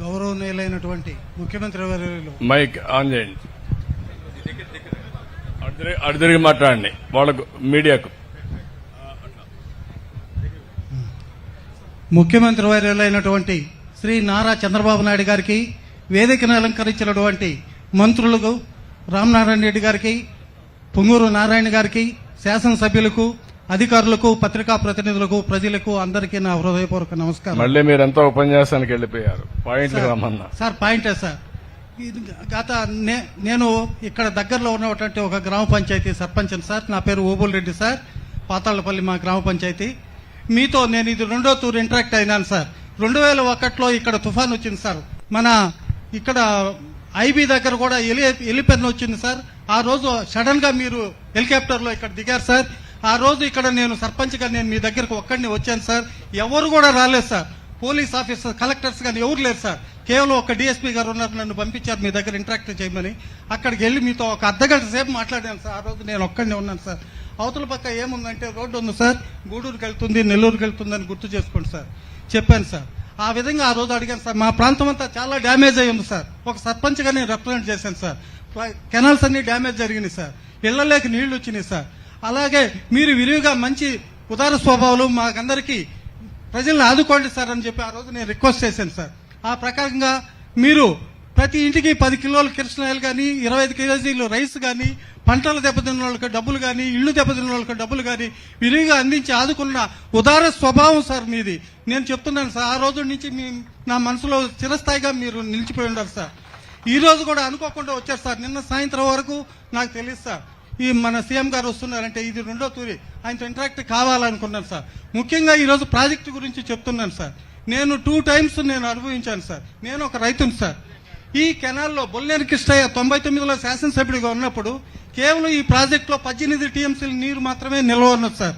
గౌరవనీయులైనటువంటి ముఖ్యమంత్రి వర్యులు mic on చేయండి, అటు తిరిగి మాట్లాడండి వాళ్ళకు మీడియాకు. ముఖ్యమంత్రి వర్యులైనటువంటి శ్రీ నారా చంద్రబాబు నాయుడు గారికి, వేదికను అలంకరించినటువంటి మంత్రులకు రామనారాయణ రెడ్డి గారికి, పొంగూరు నారాయణ గారికి, శాసనసభ్యులకు, అధికారులకు, పత్రికా ప్రతినిధులకు, ప్రజలకు అందరికీ నా హృదయపూర్వక నమస్కారం. మళ్ళీ మీరంతా ఉపన్యాసానికి వెళ్ళిపోయారు. పాయింట్ రమ్మన్నా సార్. పాయింటే సార్, నేను ఇక్కడ దగ్గరలో ఉన్నటువంటి ఒక గ్రామ పంచాయతీ సర్పంచ్ సార్. నా పేరు ఓబుల్ రెడ్డి సార్. పాతాళ్లపల్లి మా గ్రామ పంచాయతీ. మీతో నేను ఇది 2వ తూరు ఇంటరాక్ట్ అయినాను సార్. 2001లో ఇక్కడ తుఫాన్ వచ్చింది సార్. మన ఇక్కడ ఐబీ దగ్గర కూడా ఎలిపెన్ వచ్చింది సార్. ఆ రోజు సడన్ గా మీరు హెలికాప్టర్ లో ఇక్కడ దిగారు సార్. ఆ రోజు ఇక్కడ నేను సర్పంచ్ గా నేను మీ దగ్గరకు ఒక్కడిని వచ్చాను సార్. ఎవరు కూడా రాలేదు సార్. పోలీస్ ఆఫీసర్, కలెక్టర్స్ కానీ ఎవరు లేరు సార్. కేవలం ఒక డిఎస్పీ గారు ఉన్నారు, నన్ను పంపించారు మీ దగ్గర ఇంటరాక్ట్ చేయమని. అక్కడికి వెళ్లి మీతో ఒక అర్ధగంట సేపు మాట్లాడాను సార్. ఆ రోజు నేను ఒక్కడినే ఉన్నాను సార్. అవతల పక్క ఏముందంటే రోడ్డు ఉంది సార్, గూడూరుకి వెళ్తుంది, నెల్లూరుకి వెళ్తుందని గుర్తు చేసుకోండి సార్ చెప్పాను సార్. ఆ విధంగా ఆ రోజు అడిగాను సార్. మా ప్రాంతం అంతా చాలా డ్యామేజ్ అయి ఉంది సార్. ఒక సర్పంచ్ గా నేను రిప్రజెంట్ చేశాను సార్. కెనాల్స్ అన్ని డ్యామేజ్ జరిగినాయి సార్. ఇళ్లలోకి నీళ్లు వచ్చినాయి సార్. అలాగే మీరు విరివిగా మంచి ఉదార స్వభావాలు మాకందరికీ ప్రజలను ఆదుకోండి సార్ అని చెప్పి ఆ రోజు నేను రిక్వెస్ట్ చేశాను సార్. ఆ ప్రకారంగా మీరు ప్రతి ఇంటికి 10 కిలోల కిరసనాయిలు కానీ, 25 కేజీలు రైస్ కానీ, పంటలు దెబ్బతిన్న వాళ్ళకి డబ్బులు కానీ, ఇళ్లు దెబ్బతిన్న వాళ్ళకి డబ్బులు కానీ విరివిగా అందించి ఆదుకున్న ఉదార స్వభావం సార్ మీది. నేను చెప్తున్నాను సార్. ఆ రోజు నుంచి నా మనసులో చిరస్థాయిగా మీరు నిలిచిపోయి ఉన్నారు సార్. ఈ రోజు కూడా అనుకోకుండా వచ్చారు సార్. నిన్న సాయంత్రం వరకు నాకు తెలియదు సార్. ఈ మన సీఎం గారు వస్తున్నారంటే ఇది 2వ తూరి ఆయనతో ఇంటరాక్ట్ కావాలనుకున్నాను సార్. ముఖ్యంగా ఈ రోజు ప్రాజెక్టు గురించి చెప్తున్నాను సార్. నేను 2 టైమ్స్ నేను అనుభవించాను సార్. నేను ఒక రైతును సార్. ఈ కెనాల్లో బొల్లేరు కృష్ణయ్య 99లో శాసనసభ్యుడిగా ఉన్నప్పుడు కేవలం ఈ ప్రాజెక్టులో 18 టీఎంసీల నీరు మాత్రమే నిల్వ ఉన్నది సార్.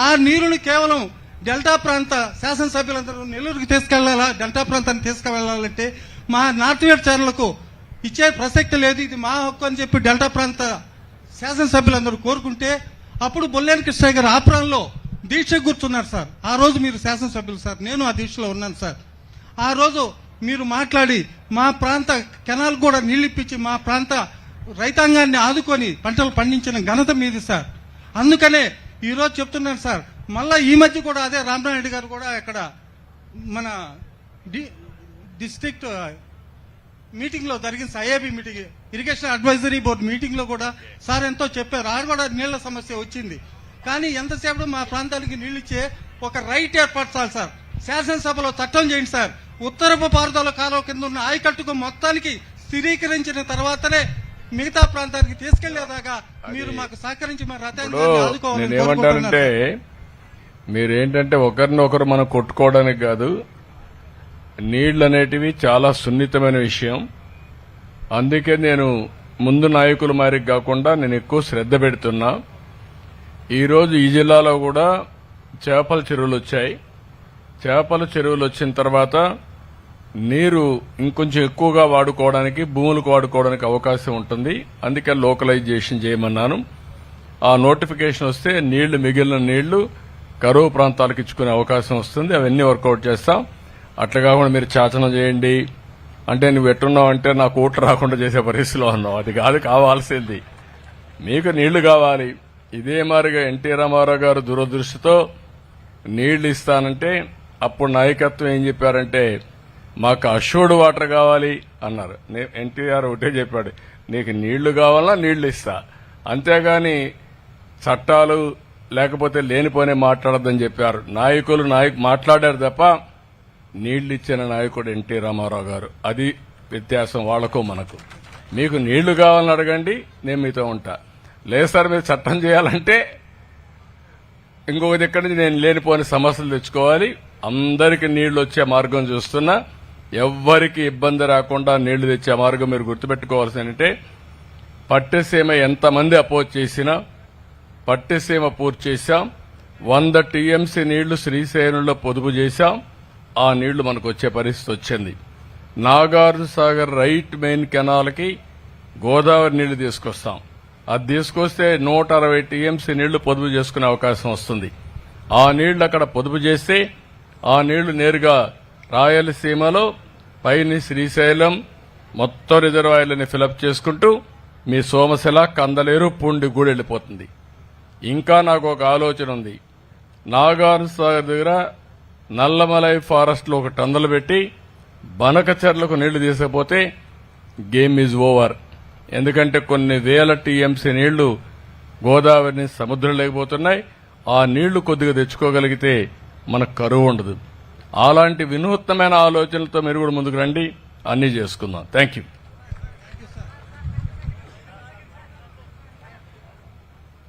ఆ నీరుని కేవలం డెల్టా ప్రాంత శాసనసభ్యులందరూ నెల్లూరుకి తీసుకెళ్లాలా, డెల్టా ప్రాంతాన్ని తీసుకువెళ్లాలంటే మా నార్త్ వెస్ట్ ఛానల్కు ఇచ్చే ప్రసక్తి లేదు, ఇది మా హక్కు అని చెప్పి డెల్టా ప్రాంత శాసనసభ్యులందరూ కోరుకుంటే అప్పుడు బొల్లేరు కృష్ణయ్య గారు ఆప్రాన్లో దీక్ష కూర్చున్నారు సార్. ఆ రోజు మీరు శాసనసభ్యులు సార్. నేను ఆ దీక్షలో ఉన్నాను సార్. ఆ రోజు మీరు మాట్లాడి మా ప్రాంత కెనాల్ కూడా నీళ్లిప్పించి మా ప్రాంత రైతాంగాన్ని ఆదుకొని పంటలు పండించిన ఘనత మీది సార్. అందుకనే ఈ రోజు చెప్తున్నాను సార్. మళ్ళా ఈ మధ్య కూడా అదే రామనారాయణ రెడ్డి గారు కూడా ఇక్కడ మన డిస్ట్రిక్ట్ మీటింగ్ లో జరిగింది, IAB meeting, irrigation advisory board meeting లో కూడా సార్ ఎంతో చెప్పారు. ఆడ కూడా నీళ్ల సమస్య వచ్చింది. కానీ ఎంతసేపు మా ప్రాంతానికి నీళ్లు ఇచ్చే ఒక రైట్ ఏర్పరచాలి సార్. శాసనసభలో చట్టం చేయండి సార్. ఉత్తరపు పారుదల కాలువ కింద ఉన్న ఆయకట్టుకు మొత్తానికి స్థిరీకరించిన తర్వాతనే మిగతా ప్రాంతానికి తీసుకెళ్లేదాకా మీరు మాకు సహకరించి మా రథాన్ని ఆదుకోవాలని ఏమంటారంటే, మీరేంటంటే ఒకరినొకరు మనం కొట్టుకోవడానికి కాదు, నీళ్లు అనేటివి చాలా సున్నితమైన విషయం. అందుకే నేను ముందు నాయకుల మారికి కాకుండా నేను ఎక్కువ శ్రద్ధ పెడుతున్నా. ఈరోజు ఈ జిల్లాలో కూడా చేపల చెరువులు వచ్చాయి. చేపల చెరువులు వచ్చిన తర్వాత నీరు ఇంకొంచెం ఎక్కువగా వాడుకోవడానికి, భూములకు వాడుకోవడానికి అవకాశం ఉంటుంది. అందుకే లోకలైజేషన్ చేయమన్నాను. ఆ నోటిఫికేషన్ వస్తే నీళ్లు, మిగిలిన నీళ్లు కరువు ప్రాంతాలకు ఇచ్చుకునే అవకాశం వస్తుంది. అవన్నీ వర్కౌట్ చేస్తాం. అట్లా కాకుండా మీరు చాచనం చేయండి అంటే నువ్వు ఎట్టున్నావు అంటే నాకు ఓట్లు రాకుండా చేసే పరిస్థితిలో ఉన్నావు. అది కాదు కావాల్సింది. మీకు నీళ్లు కావాలి. ఇదే మారిగా ఎన్టీ రామారావు గారు దురదృష్టితో నీళ్లు ఇస్తానంటే అప్పుడు నాయకత్వం ఏం చెప్పారంటే మాకు అష్యూర్డ్ వాటర్ కావాలి అన్నారు. ఎన్టీఆర్ ఒకటే చెప్పాడు, నీకు నీళ్లు కావాలన్నా నీళ్లు ఇస్తా, అంతేగాని చట్టాలు లేకపోతే లేనిపోనే మాట్లాడద్దని చెప్పారు. నాయకులు మాట్లాడారు తప్ప నీళ్లు ఇచ్చిన నాయకుడు ఎన్టీ రామారావు గారు. అది వ్యత్యాసం వాళ్లకు మనకు. మీకు నీళ్లు కావాలని అడగండి, నేను మీతో ఉంటా. లేదు సార్ మీరు చట్టం చేయాలంటే ఇంకొక దగ్గర నుంచి నేను లేనిపోని సమస్యలు తెచ్చుకోవాలి. అందరికీ నీళ్లు వచ్చే మార్గం చూస్తున్నా. ఎవ్వరికి ఇబ్బంది రాకుండా నీళ్లు తెచ్చే మార్గం మీరు గుర్తుపెట్టుకోవాల్సిందంటే పట్టిసీమ ఎంతమంది అపోజ్ చేసినా పట్టిసీమ పూర్తి చేశాం. 100 టీఎంసీ నీళ్లు శ్రీశైలంలో పొదుపు చేశాం. ఆ నీళ్లు మనకు వచ్చే పరిస్థితి వచ్చింది. నాగార్జున సాగర్ రైట్ మెయిన్ కెనాల్కి గోదావరి నీళ్లు తీసుకొస్తాం. అది తీసుకొస్తే 160 టీఎంసీ నీళ్లు పొదుపు చేసుకునే అవకాశం వస్తుంది. ఆ నీళ్లు అక్కడ పొదుపు చేస్తే ఆ నీళ్లు నేరుగా రాయలసీమలో పైని శ్రీశైలం మొత్తం రిజర్వాయర్లని ఫిలప్ చేసుకుంటూ మీ సోమశిల, కందలేరు, పూండి కూడా వెళ్ళిపోతుంది. ఇంకా నాకు ఒక ఆలోచన ఉంది. నాగార్ సాగర్ దగ్గర నల్లమలై ఫారెస్ట్ లో ఒక టందలు పెట్టి బనక చెర్లకు నీళ్లు తీసుకపోతే గేమ్ ఈజ్ ఓవర్. ఎందుకంటే కొన్ని వేల టీఎంసీ నీళ్లు గోదావరిని సముద్రం లేకపోతున్నాయి. ఆ నీళ్లు కొద్దిగా తెచ్చుకోగలిగితే మనకు కరువు ఉండదు. అలాంటి వినూత్నమైన ఆలోచనలతో మీరు కూడా ముందుకు రండి, అన్నీ చేసుకుందాం. Thank you.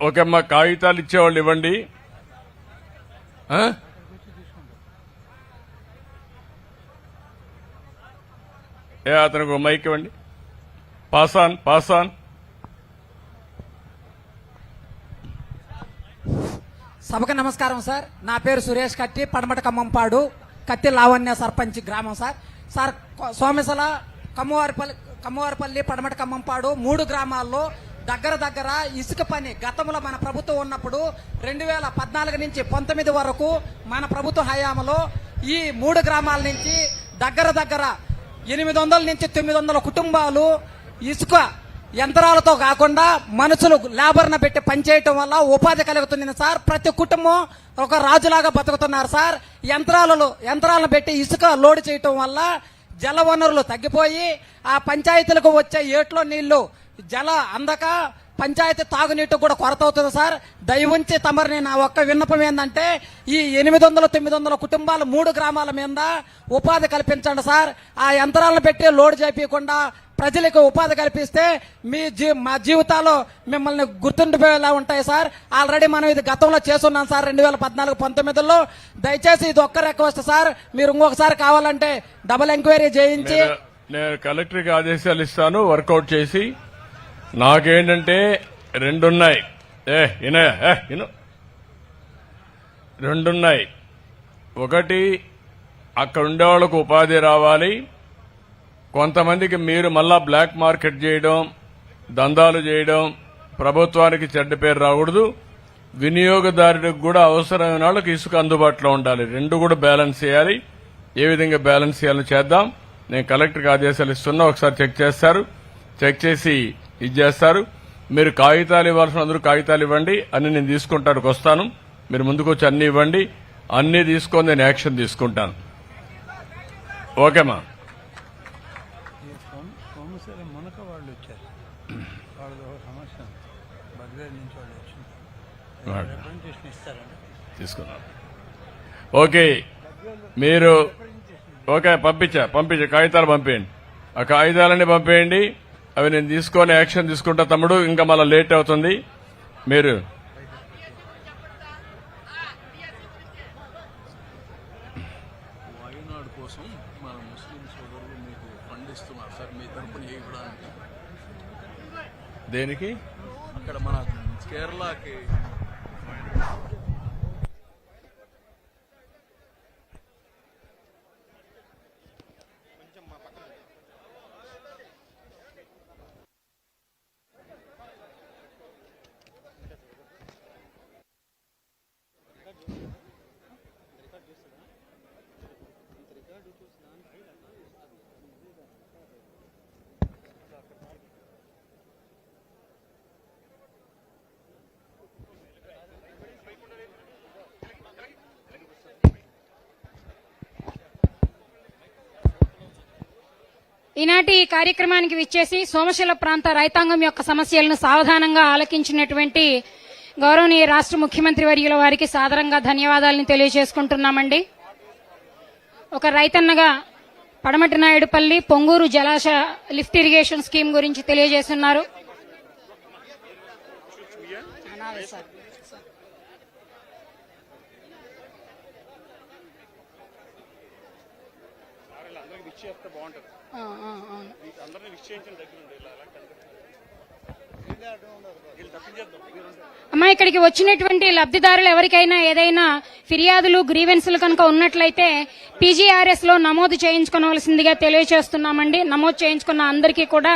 ఓకే అమ్మా, కాగితాలు ఇచ్చేవాళ్ళు ఇవ్వండి. అతనికి ఒక మైక్ ఇవ్వండి. Pass on. సభకు నమస్కారం సార్. నా పేరు సురేష్ కత్తి, పడమట ఖమ్మంపాడు, కత్తి లావణ్య సర్పంచ్ గ్రామం సార్. సార్ సోమశల, కమ్మవారిపల్లి, పడమట ఖమ్మంపాడు 3 గ్రామాల్లో దగ్గర ఇసుక పని గతంలో మన ప్రభుత్వం ఉన్నప్పుడు 2014 నుంచి 19 వరకు మన ప్రభుత్వ హయాంలో ఈ 3 గ్రామాల నుంచి దగ్గర 800 నుంచి 900 కుటుంబాలు ఇసుక యంత్రాలతో కాకుండా మనుషులు లేబర్ను పెట్టి పనిచేయటం వల్ల ఉపాధి కలుగుతుంది సార్. ప్రతి కుటుంబం ఒక రాజులాగా బతుకుతున్నారు సార్. యంత్రాలను పెట్టి ఇసుక లోడ్ చేయటం వల్ల జల వనరులు తగ్గిపోయి ఆ పంచాయతీలకు వచ్చే ఏట్లో నీళ్లు జల అందక పంచాయతీ తాగునీటి కూడా కొరత అవుతుంది సార్. దయవుంచి తమరిని నా ఒక్క విన్నపం ఏంటంటే ఈ 800-900 కుటుంబాలు 3 గ్రామాల మీద ఉపాధి కల్పించండి సార్. ఆ యంత్రాలను పెట్టి లోడ్ చేయకుండా ప్రజలకు ఉపాధి కల్పిస్తే మా జీవితాలు మిమ్మల్ని గుర్తుండిపోయేలా ఉంటాయి సార్. ఆల్రెడీ మనం ఇది గతంలో చేస్తున్నాం సార్ 2014-19లో. దయచేసి ఇది ఒక్క రిక్వెస్ట్ సార్. మీరు ఇంకొకసారి కావాలంటే డబుల్ ఎంక్వైరీ చేయించి నేను కలెక్టర్కి ఆదేశాలు ఇస్తాను, వర్కౌట్ చేసి. నాకేంటంటే రెండున్నాయి. రెండున్నాయి. ఒకటి, అక్కడ ఉండేవాళ్లకు ఉపాధి రావాలి. కొంతమందికి మీరు మళ్ళా బ్లాక్ మార్కెట్ చేయడం, దందాలు చేయడం, ప్రభుత్వానికి చెడ్డ పేరు రాకూడదు. వినియోగదారుడికి కూడా అవసరమైన వాళ్ళకి ఇసుక అందుబాటులో ఉండాలి. రెండు కూడా బ్యాలెన్స్ చేయాలి. ఏ విధంగా బ్యాలెన్స్ చేయాలో చేద్దాం. నేను కలెక్టర్కి ఆదేశాలు ఇస్తున్నా, ఒకసారి చెక్ చేస్తారు. చెక్ చేసి ఇది చేస్తారు. మీరు కాగితాలు ఇవ్వాల్సిన అందరూ కాగితాలు ఇవ్వండి, అన్ని నేను తీసుకుంటానికి వస్తాను. మీరు ముందుకు వచ్చి అన్ని ఇవ్వండి. అన్ని తీసుకొని నేను యాక్షన్ తీసుకుంటాను. ఓకేమా? తీసుకున్నాను. ఓకే, మీరు ఓకే పంపించా కాగితాలు పంపేయండి. ఆ కాగితాలన్నీ పంపేయండి. అవి నేను తీసుకొని యాక్షన్ తీసుకుంటా తమ్ముడు. ఇంకా మళ్ళీ లేట్ అవుతుంది. మీరు వాయునాడు కోసం మన ముస్లిం సోదరులు మీకు ఫండ్ ఇస్తున్నారు సార్, మీ తరపున ఇవ్వడానికి. దేనికి? అక్కడ మన కేరళకి ఈనాటి ఈ కార్యక్రమానికి విచ్చేసి సోమశిల ప్రాంత రైతాంగం యొక్క సమస్యలను సావధానంగా ఆలకించినటువంటి గౌరవనీయ రాష్ట్ర ముఖ్యమంత్రి వర్యుల వారికి సాదరంగా ధన్యవాదాలను తెలియజేసుకుంటున్నామండి. ఒక రైతన్నగా పడమటి నాయుడుపల్లి పొంగూరు జలాశయ లిఫ్ట్ ఇరిగేషన్ స్కీమ్ గురించి తెలియజేస్తున్నారు. అమ్మా, ఇక్కడికి వచ్చినటువంటి లబ్ధిదారులు ఎవరికైనా ఏదైనా ఫిర్యాదులు, గ్రీవెన్సులు కనుక ఉన్నట్లయితే పీజీఆర్ఎస్ లో నమోదు చేయించుకోవాల్సిందిగా తెలియజేస్తున్నామండి. నమోదు చేయించుకున్న అందరికీ కూడా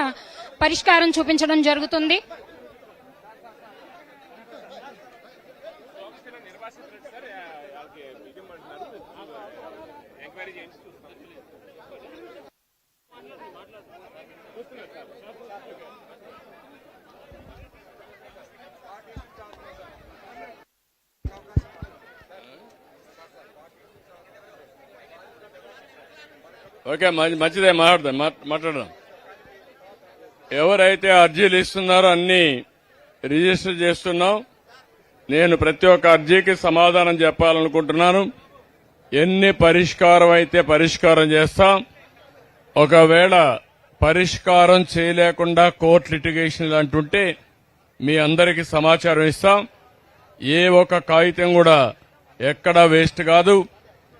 పరిష్కారం చూపించడం జరుగుతుంది. ఓకే, మంచిదే, మాట్లాడదాం. ఎవరైతే అర్జీలు ఇస్తున్నారో అన్ని రిజిస్టర్ చేస్తున్నాం. నేను ప్రతి ఒక్క అర్జీకి సమాధానం చెప్పాలనుకుంటున్నాను. ఎన్ని పరిష్కారం అయితే పరిష్కారం చేస్తాం. ఒకవేళ పరిష్కారం చేయలేకుండా కోర్టు లిటిగేషన్ అంటుంటే మీ అందరికీ సమాచారం ఇస్తాం. ఏ ఒక్క కాగితం కూడా ఎక్కడా వేస్ట్ కాదు.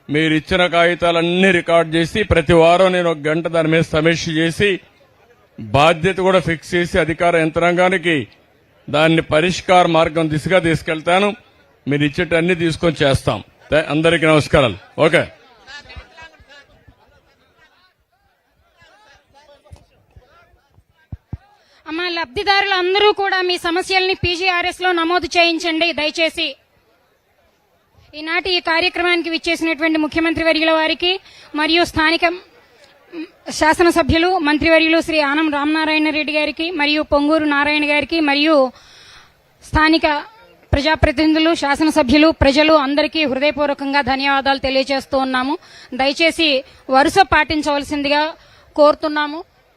మీరు ఇచ్చిన కాగితాలన్నీ రికార్డ్ చేసి ప్రతి వారం నేను 1 గంట దాని మీద సమీక్ష చేసి బాధ్యత కూడా ఫిక్స్ చేసి అధికార యంత్రాంగానికి దాన్ని పరిష్కార మార్గం దిశగా తీసుకెళ్తాను. మీరు ఇచ్చేటన్ని తీసుకొని చేస్తాం. అందరికీ నమస్కారాలు. ఓకే. అమ్మ, లబ్ధిదారులు అందరూ కూడా మీ సమస్యల్ని పీజీఆర్ఎస్ లో నమోదు చేయించండి దయచేసి. ఈనాటి ఈ కార్యక్రమానికి విచ్చేసినటువంటి ముఖ్యమంత్రి వర్యుల వారికి మరియు స్థానిక శాసనసభ్యులు మంత్రివర్యులు శ్రీ ఆనం రామనారాయణ రెడ్డి గారికి మరియు పొంగూరు నారాయణ గారికి మరియు స్థానిక ప్రజాప్రతినిధులు, శాసనసభ్యులు, ప్రజలు అందరికీ హృదయపూర్వకంగా ధన్యవాదాలు తెలియజేస్తూ ఉన్నాము. దయచేసి వరుస పాటించవలసిందిగా కోరుతున్నాము.